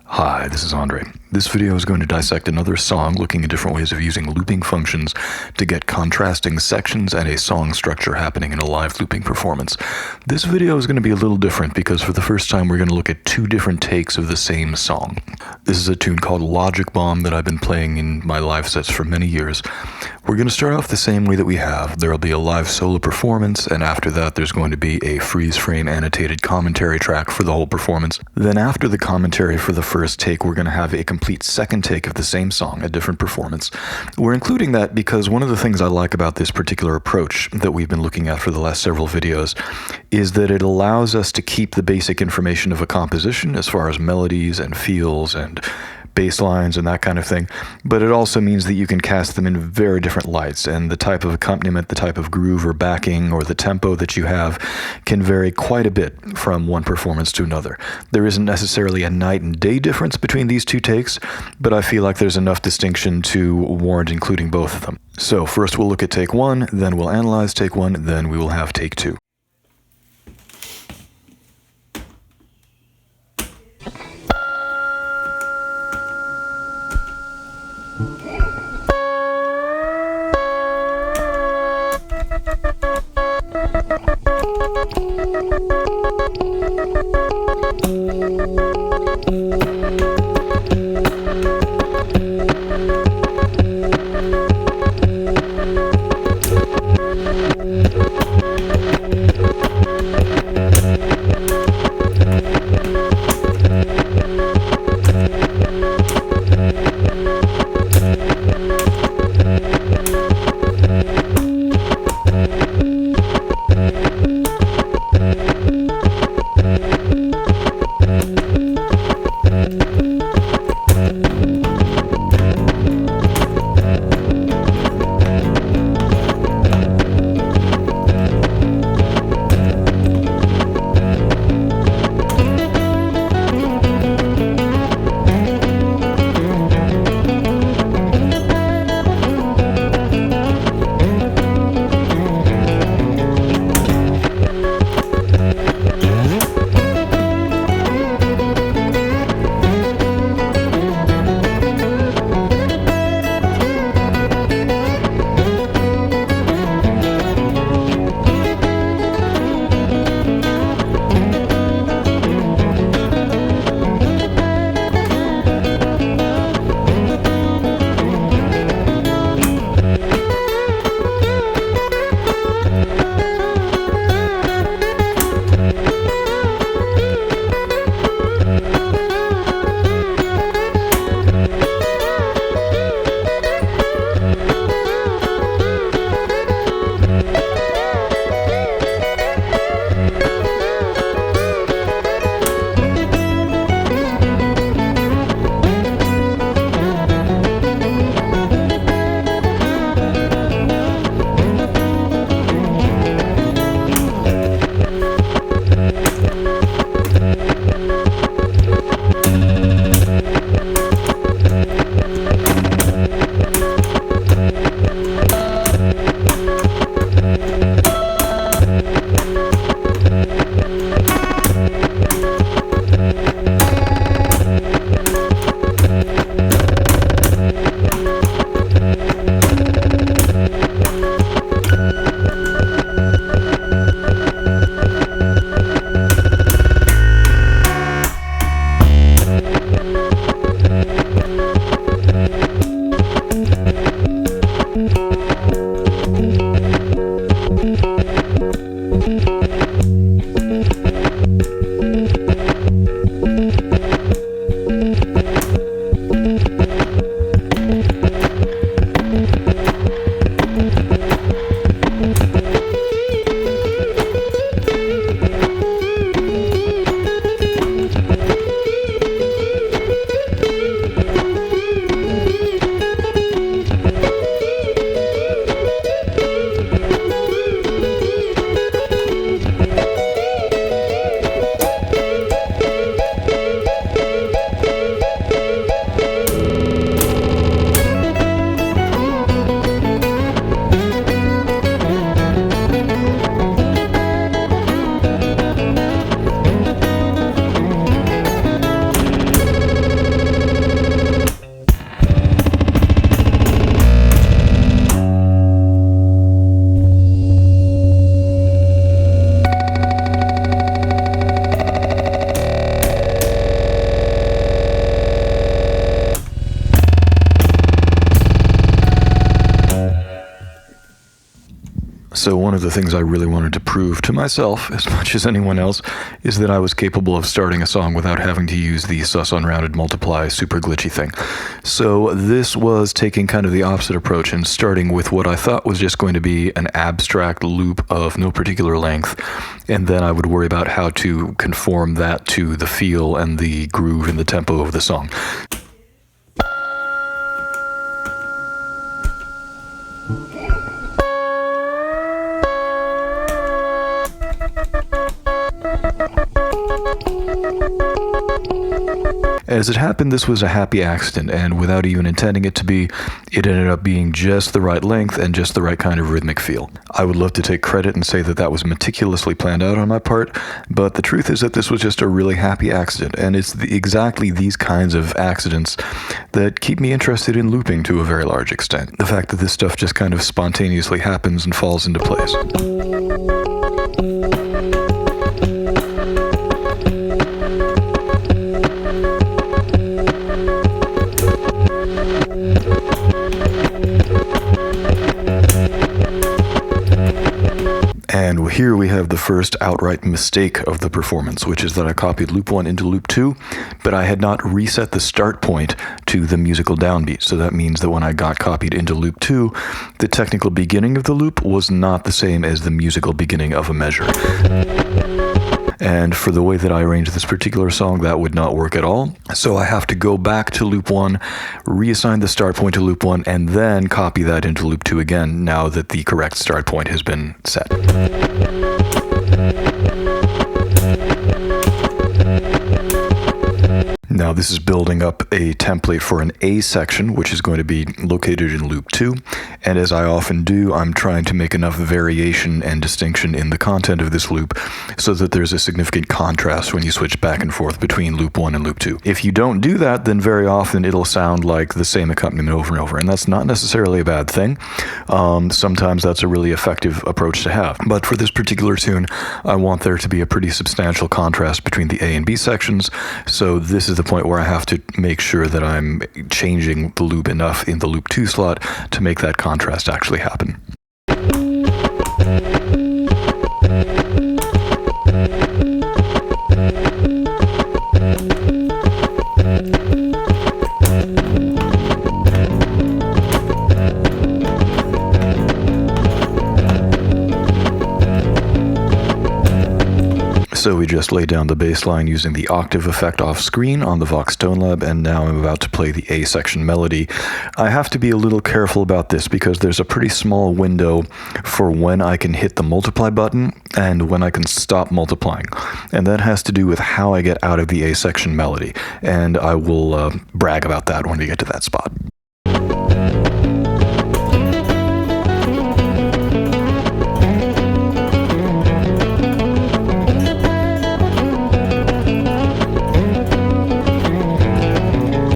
Hi, this is Andre. This video is going to dissect another song looking at different ways of using looping functions to get contrasting sections and a song structure happening in a live looping performance. This video is going to be a little different because for the first time we're going to look at two different takes of the same song. This is a tune called Logic Bomb that I've been playing in my live sets for many years. We're going to start off the same way that we have. There will be a live solo performance, and after that there's going to be a freeze frame annotated commentary track for the whole performance. Then after the commentary for the first take, we're going to have a complete second take of the same song, a different performance. We're including that because one of the things I like about this particular approach that we've been looking at for the last several videos is that it allows us to keep the basic information of a composition as far as melodies and feels and bass lines and that kind of thing, but it also means that you can cast them in very different lights, and the type of accompaniment, the type of groove or backing, or the tempo that you have can vary quite a bit from one performance to another. There isn't necessarily a night and day difference between these two takes, but I feel like there's enough distinction to warrant including both of them. So first we'll look at take one, then we'll analyze take one, then we will have take two. So one of the things I really wanted to prove to myself, as much as anyone else, is that I was capable of starting a song without having to use the sus unrounded multiply super glitchy thing. So this was taking kind of the opposite approach and starting with what I thought was just going to be an abstract loop of no particular length, and then I would worry about how to conform that to the feel and the groove and the tempo of the song. As it happened, this was a happy accident, and without even intending it to be, it ended up being just the right length and just the right kind of rhythmic feel. I would love to take credit and say that that was meticulously planned out on my part, but the truth is that this was just a really happy accident, and it's exactly these kinds of accidents that keep me interested in looping to a very large extent. The fact that this stuff just kind of spontaneously happens and falls into place. And here we have the first outright mistake of the performance, which is that I copied loop 1 into loop 2, but I had not reset the start point to the musical downbeat. So that means that when I got copied into loop 2, the technical beginning of the loop was not the same as the musical beginning of a measure. And for the way that I arranged this particular song, that would not work at all. So I have to go back to loop 1, reassign the start point to loop 1, and then copy that into loop 2 again, now that the correct start point has been set. Now this is building up a template for an A section, which is going to be located in loop 2, and as I often do, I'm trying to make enough variation and distinction in the content of this loop so that there's a significant contrast when you switch back and forth between loop 1 and loop 2. If you don't do that, then very often it'll sound like the same accompaniment over and over, and that's not necessarily a bad thing. Sometimes that's a really effective approach to have. But for this particular tune, I want there to be a pretty substantial contrast between the A and B sections, so this is the point where I have to make sure that I'm changing the loop enough in the loop 2 slot to make that contrast actually happen. So we just laid down the bass line using the octave effect off screen on the Vox Tone Lab, and now I'm about to play the A section melody. I have to be a little careful about this because there's a pretty small window for when I can hit the multiply button and when I can stop multiplying. And that has to do with how I get out of the A section melody. And I will brag about that when we get to that spot.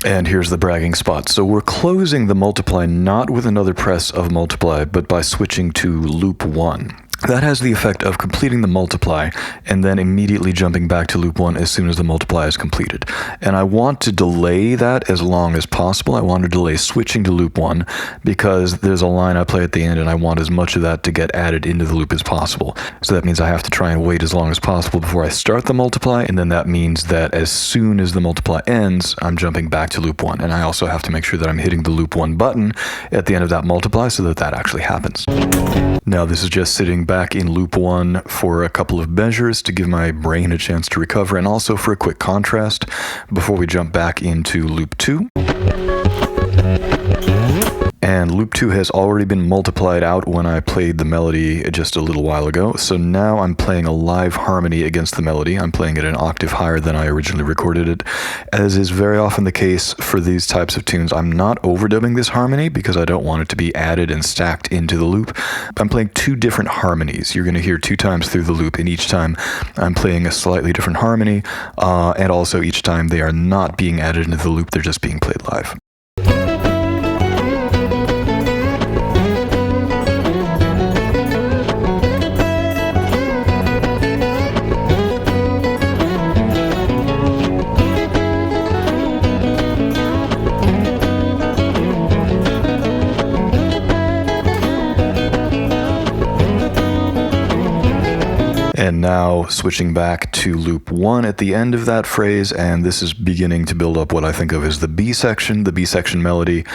And here's the bragging spot. So we're closing the multiply not with another press of multiply, but by switching to loop 1. That has the effect of completing the multiply and then immediately jumping back to loop 1 as soon as the multiply is completed. And I want to delay that as long as possible. I want to delay switching to loop 1 because there's a line I play at the end and I want as much of that to get added into the loop as possible. So that means I have to try and wait as long as possible before I start the multiply, and then that means that as soon as the multiply ends, I'm jumping back to loop 1. And I also have to make sure that I'm hitting the loop 1 button at the end of that multiply so that that actually happens. Now this is just sitting back in loop 1 for a couple of measures to give my brain a chance to recover, and also for a quick contrast before we jump back into loop 2. And loop 2 has already been multiplied out when I played the melody just a little while ago, so now I'm playing a live harmony against the melody. I'm playing it an octave higher than I originally recorded it. As is very often the case for these types of tunes, I'm not overdubbing this harmony because I don't want it to be added and stacked into the loop. I'm playing 2 different harmonies. You're going to hear 2 times through the loop, and each time I'm playing a slightly different harmony, and also each time they are not being added into the loop, they're just being played live. And now switching back to loop 1 at the end of that phrase, and this is beginning to build up what I think of as the B section melody.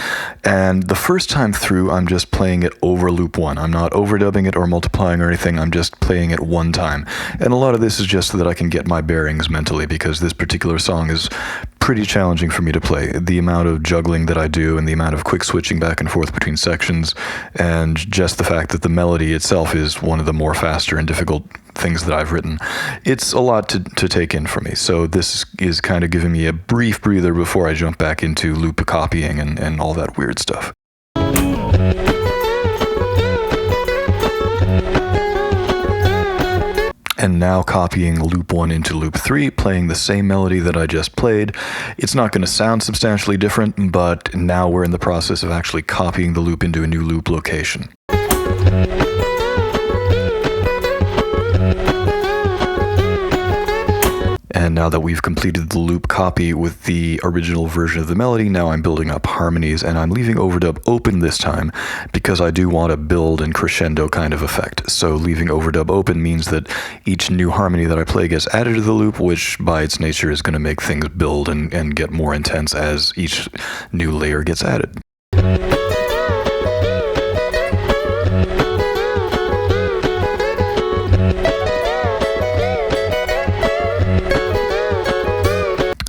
And the first time through, I'm just playing it over loop 1. I'm not overdubbing it or multiplying or anything, I'm just playing it one time. And a lot of this is just so that I can get my bearings mentally, because this particular song is pretty challenging for me to play. The amount of juggling that I do and the amount of quick switching back and forth between sections, and just the fact that the melody itself is one of the more faster and difficult things that I've written. It's a lot to take in for me. So this is kind of giving me a brief breather before I jump back into loop copying and all that weird stuff. And now copying loop 1 into loop 3, playing the same melody that I just played. It's not going to sound substantially different, but now we're in the process of actually copying the loop into a new loop location. And now that we've completed the loop copy with the original version of the melody, now I'm building up harmonies, and I'm leaving overdub open this time because I do want a build and crescendo kind of effect. So leaving overdub open means that each new harmony that I play gets added to the loop, which by its nature is going to make things build and get more intense as each new layer gets added.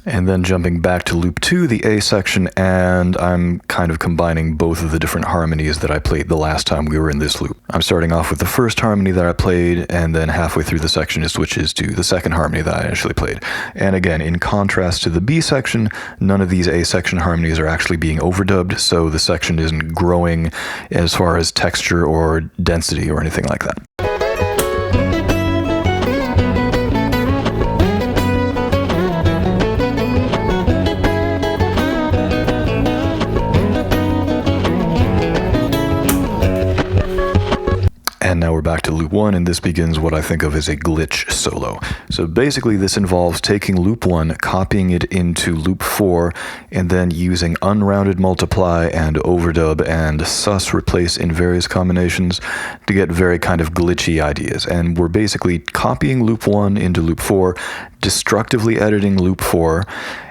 And then jumping back to loop 2, the A section, and I'm kind of combining both of the different harmonies that I played the last time we were in this loop. I'm starting off with the first harmony that I played, and then halfway through the section it switches to the second harmony that I initially played. And again, in contrast to the B section, none of these A section harmonies are actually being overdubbed, so the section isn't growing as far as texture or density or anything like that. And now we're back to loop 1, and this begins what I think of as a glitch solo. So basically this involves taking loop 1, copying it into loop 4, and then using Unrounded Multiply and Overdub and sus replace in various combinations to get very kind of glitchy ideas. And we're basically copying loop 1 into loop 4, destructively editing loop 4,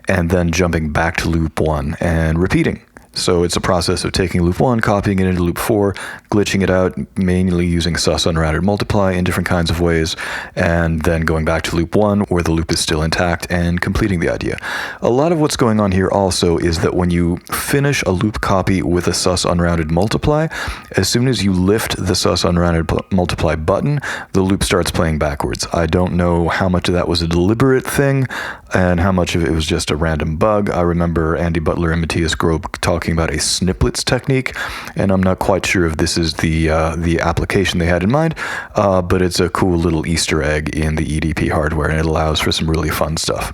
and then jumping back to loop 1 and repeating. So it's a process of taking loop 1, copying it into loop 4, glitching it out, mainly using sus unrounded multiply in different kinds of ways, and then going back to loop 1 where the loop is still intact and completing the idea. A lot of what's going on here also is that when you finish a loop copy with a sus unrounded multiply, as soon as you lift the sus unrounded multiply button, the loop starts playing backwards. I don't know how much of that was a deliberate thing and how much of it was just a random bug. I remember Andy Butler and Matthias Grobe talking about a snippets technique, and I'm not quite sure if this is the application they had in mind, but it's a cool little Easter egg in the EDP hardware, and it allows for some really fun stuff.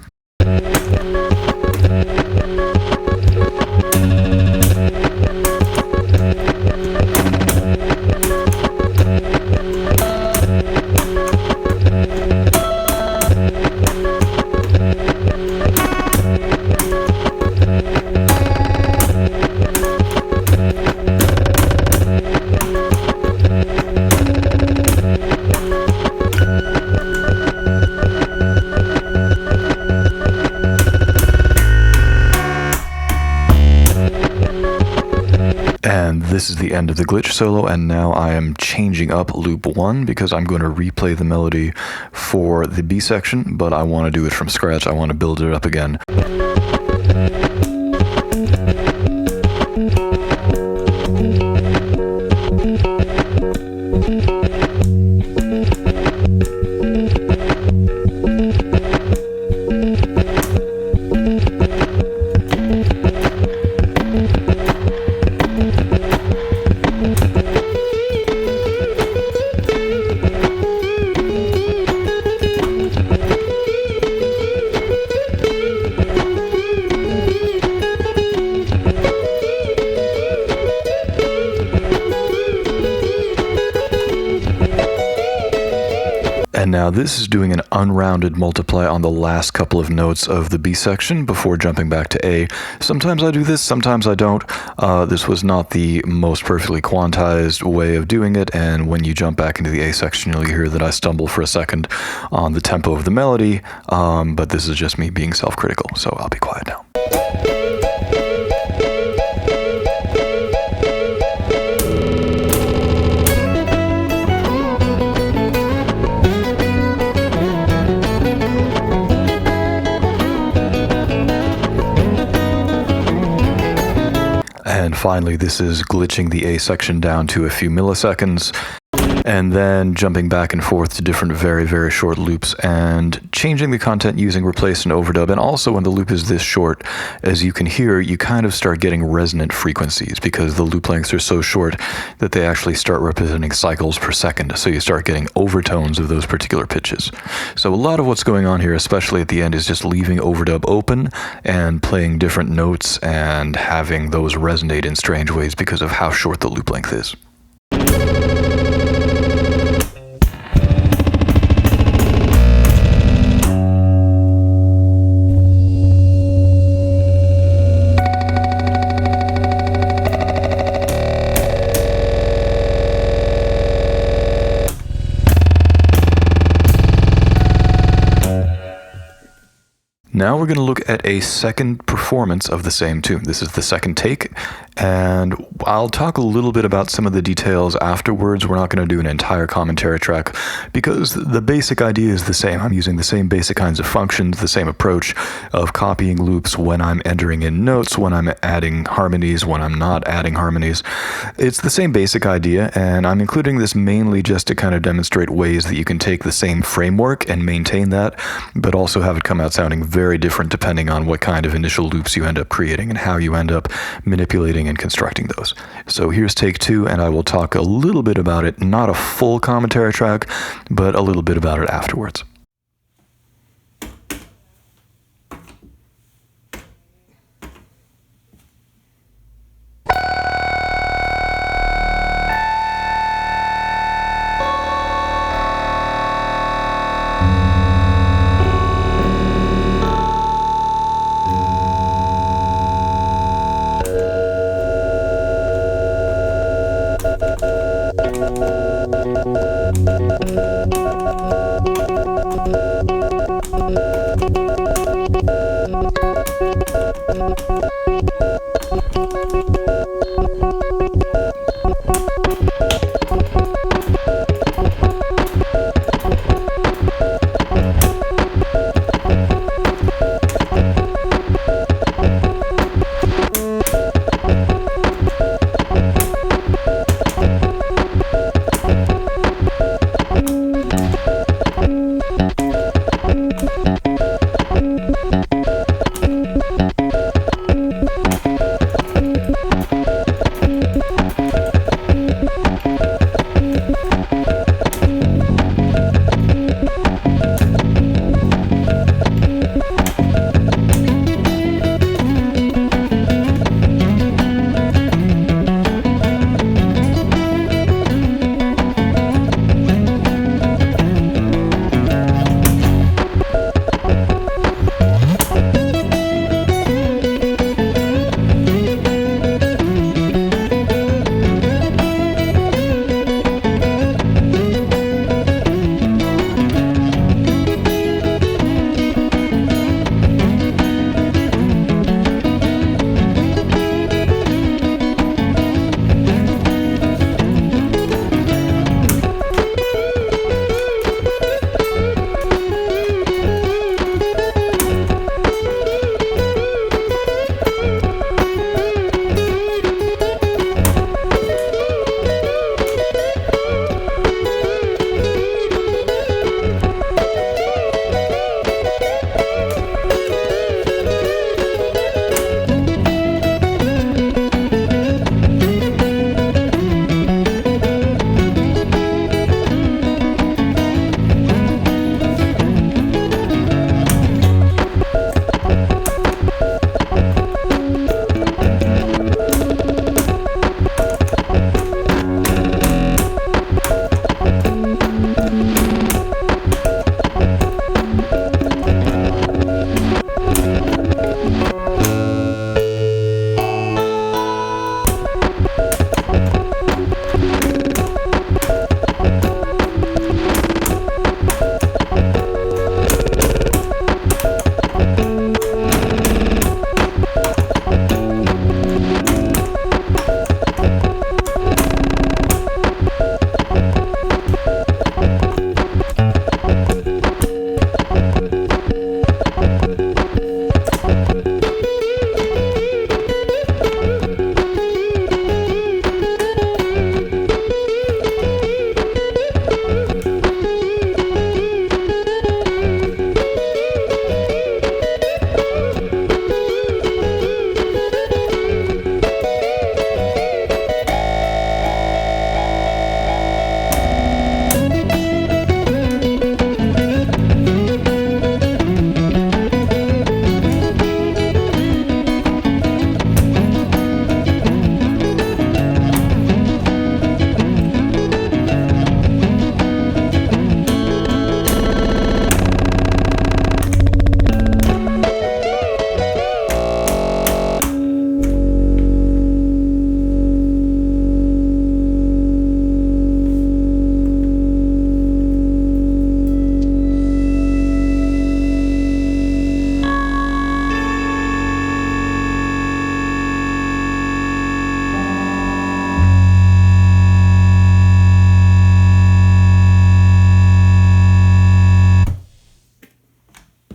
And this is the end of the glitch solo, and now I am changing up loop 1 because I'm going to replay the melody for the B section, but I want to do it from scratch. I want to build it up again. Now this is doing an unrounded multiply on the last couple of notes of the B section before jumping back to A. Sometimes I do this, sometimes I don't. This was not the most perfectly quantized way of doing it, and when you jump back into the A section, you'll hear that I stumble for a second on the tempo of the melody, but this is just me being self-critical, so I'll be quiet now. And finally, this is glitching the A section down to a few milliseconds, and then jumping back and forth to different very, very short loops and changing the content using replace and overdub. And also when the loop is this short, as you can hear, you kind of start getting resonant frequencies because the loop lengths are so short that they actually start representing cycles per second. So you start getting overtones of those particular pitches. So a lot of what's going on here, especially at the end, is just leaving overdub open and playing different notes and having those resonate in strange ways because of how short the loop length is. Now we're going to look at a second performance of the same tune. This is the second take, and I'll talk a little bit about some of the details afterwards. We're not going to do an entire commentary track because the basic idea is the same. I'm using the same basic kinds of functions, the same approach of copying loops when I'm entering in notes, when I'm adding harmonies, when I'm not adding harmonies. It's the same basic idea, and I'm including this mainly just to kind of demonstrate ways that you can take the same framework and maintain that, but also have it come out sounding very different depending on what kind of initial loops you end up creating and how you end up manipulating and constructing those. So here's take two, and I will talk a little bit about it, not a full commentary track, but a little bit about it afterwards.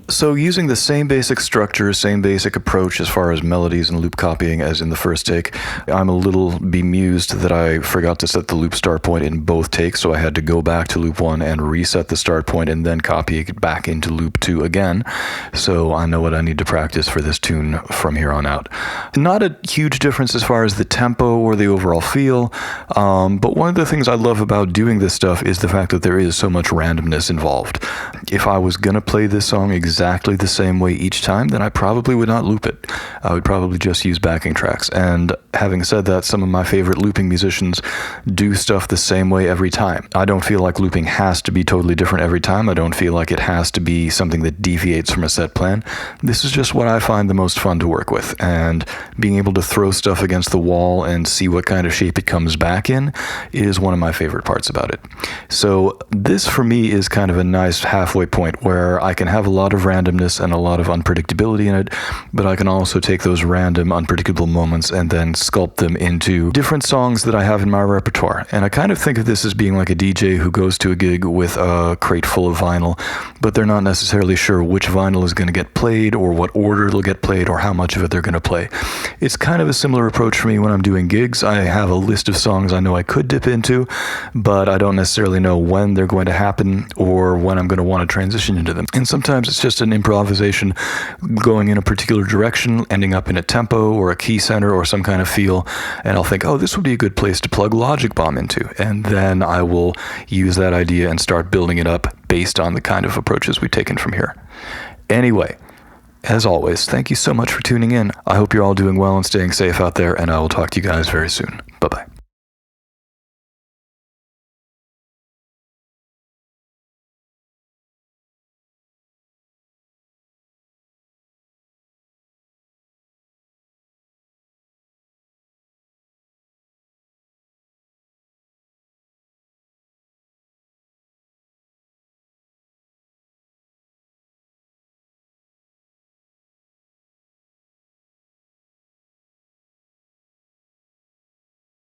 So using the same basic structure, same basic approach as far as melodies and loop copying as in the first take, I'm a little bemused that I forgot to set the loop start point in both takes, so I had to go back to loop 1 and reset the start point and then copy it back into loop 2 again. So I know what I need to practice for this tune from here on out. Not a huge difference as far as the tempo or the overall feel, but one of the things I love about doing this stuff is the fact that there is so much randomness involved. If I was going to play this song exactly the same way each time, then I probably would not loop it. I would probably just use backing tracks. And having said that, some of my favorite looping musicians do stuff the same way every time. I don't feel like looping has to be totally different every time. I don't feel like it has to be something that deviates from a set plan. This is just what I find the most fun to work with. And being able to throw stuff against the wall and see what kind of shape it comes back in is one of my favorite parts about it. So this for me is kind of a nice halfway point where I can have a lot of randomness and a lot of unpredictability in it, but I can also take those random, unpredictable moments and then sculpt them into different songs that I have in my repertoire. And I kind of think of this as being like a DJ who goes to a gig with a crate full of vinyl, but they're not necessarily sure which vinyl is going to get played or what order it'll get played or how much of it they're going to play. It's kind of a similar approach for me when I'm doing gigs. I have a list of songs I know I could dip into, but I don't necessarily know when they're going to happen or when I'm going to want to transition into them. And sometimes it's just an improvisation going in a particular direction, ending up in a tempo or a key center or some kind of feel, and I'll think, oh, this would be a good place to plug Logic Bomb into, and then I will use that idea and start building it up based on the kind of approaches we've taken from here. Anyway, as always, thank you so much for tuning in. I hope you're all doing well and staying safe out there, and I will talk to you guys very soon. Bye-bye.